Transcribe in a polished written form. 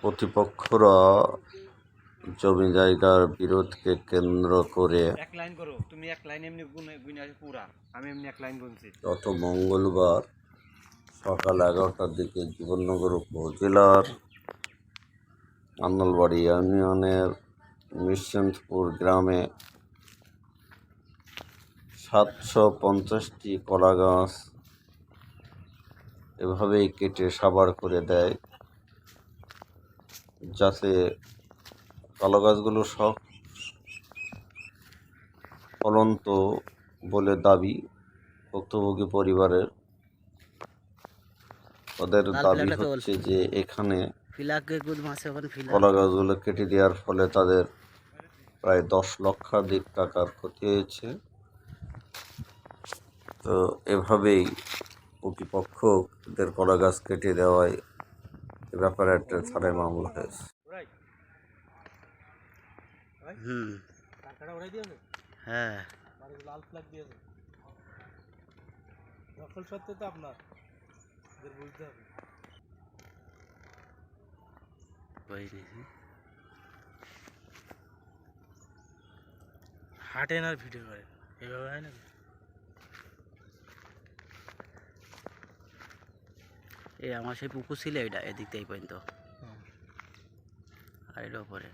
প্রতিপক্ষরা জমি জায়গার বিরোধকে কেন্দ্র করে গত মঙ্গলবার সকাল 11টার দিকে জীবননগর উপজেলার আন্নালবাড়ি ইউনিয়নের নিশ্চিন্তপুর গ্রামে 750টি কলা গাছ এভাবেই কেটে সাবার করে দেয়, যাতে কলা গাছগুলো সব ফলন্ত বলে দাবি ভুক্তভোগী পরিবারের। ওদের দাবি হচ্ছে যে এখানে কলা গাছগুলো কেটে দেওয়ার ফলে তাদের প্রায় 10 লক্ষাধিক টাকার ক্ষতি হয়েছে। তো এভাবেই প্রতিপক্ষদের কলা গাছ কেটে দেওয়ায় এ ব্যাপারে একটা থানায় মামলা হয়েছে। হ্যাঁ, লাল ফ্ল্যাগ দিয়েছে। দখল সত্ত্বে তো আপনার বুঝতে হবে। হাঁটেন আর ভিডিও করে এভাবে হয় না। এই আমার সেই পুকুর ছিল এটা, এদিক থেকে পর্যন্ত আর এটার উপরে